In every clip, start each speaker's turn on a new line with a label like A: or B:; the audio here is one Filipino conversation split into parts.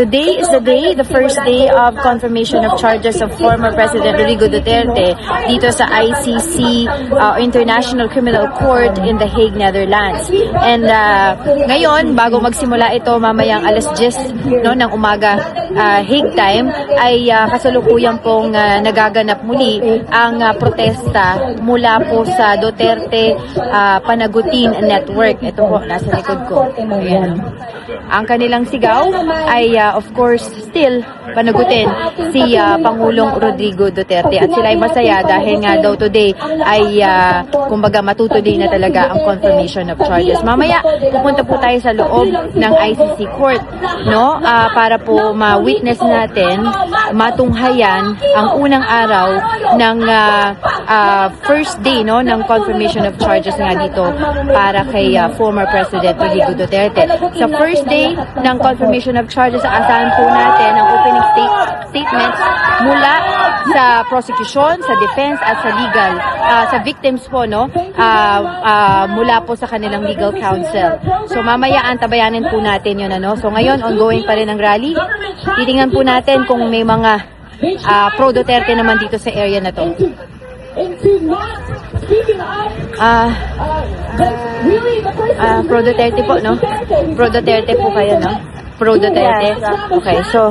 A: Today is the first day of confirmation of charges of former President Rodrigo Duterte dito sa ICC, International Criminal Court in The Hague, Netherlands. And ngayon, bago magsimula ito mamayang alas 10 ng umaga Hague time, ay kasalukuyang pong nagaganap muli ang protesta mula po sa Duterte Panagutin Network. Ito po, nasa likod ko. Ayan. Ang kanilang sigaw ay of course still panagutin si Pangulong Rodrigo Duterte, at sila ay masaya dahil nga daw today ay kumbaga matutuloy na talaga ang confirmation of charges. Mamaya pupunta po tayo sa loob ng ICC court, no, para po ma-witness natin, matunghayan ang unang araw ng first day, no, ng confirmation of charges nga dito para kay former President Rodrigo Duterte. Sa first day ng confirmation of charges, asahan po natin ang opening statements mula sa prosecution, sa defense at sa legal, sa victims po, no, mula po sa kanilang legal counsel. So mamaya antabayanin po natin yun, ano. So ngayon ongoing pa rin ang rally. Titingnan po natin kung may mga pro Duterte naman dito sa area na to. Pro Duterte po, no? Pro Duterte po kayo, no? Pro Duterte. Okay, so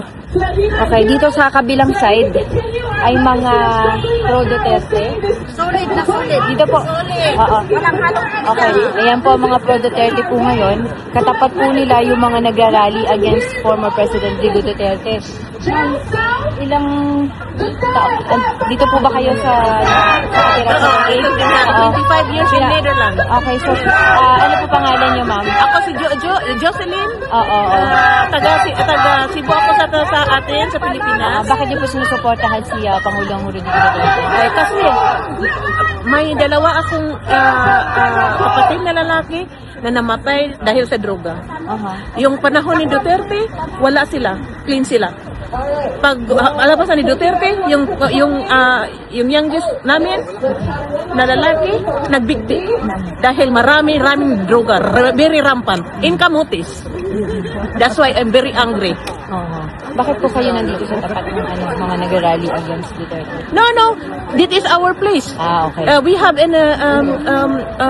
A: dito sa kabilang side ay mga pro Duterte.
B: Solid na solid.
A: Dito po. Oo.
B: Walang halong
A: Okay, ayan po ang mga pro Duterte po ngayon. Katapat po nila yung mga nagrarally against former President Rodrigo Duterte. Ilang dito po ba kayo sa nakatira sa
B: Oo, 25 years in Netherlands.
A: Okay, so ano po pangalan niyo, ma'am?
B: Ako si Jocelyn.
A: Oo.
B: Taga Cebu ako sa atin, sa Pilipinas.
A: Bakit niyo po sinusuportahan si Pangulong Rodrigo Duterte?
B: Ay, kasi may dalawa akong kapatid na lalaki na namatay dahil sa droga. Yung panahon ni Duterte, wala sila. Clean sila. Pag alabasan ni Duterte, yung youngest namin na lalaki, nagbigti. Dahil maraming droga, very rampant. In Camotes. That's why I'm very angry.
A: Bakit po kayo nandito sa tapat ng mga nag-rally against Duterte?
B: No. This is our place.
A: Okay.
B: We have an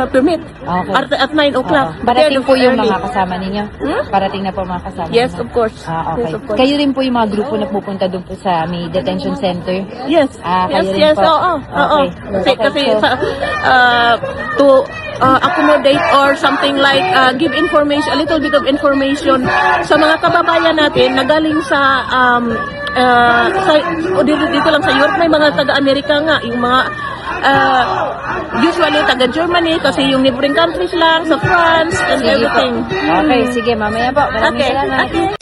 B: permit at 9 o'clock.
A: Parating po yung mga kasama ninyo? Parating na po mga kasama
B: Yes,
A: ninyo?
B: of course.
A: Okay.
B: Yes, of course.
A: Kayo rin po yung mga grupo na pupunta doon po sa may detention center?
B: Yes.
A: Kayo rin
B: Yes.
A: po?
B: Oo.
A: Okay.
B: Kasi
A: So,
B: to accommodate or something like give information, a little bit of information sa mga kababayan natin na galing sa dito lang sa Europe. May mga taga-Amerika nga, yung mga usually taga-Germany kasi yung neighboring countries lang, sa France and everything.
A: Okay, sige, mamaya po. Maraming salamat.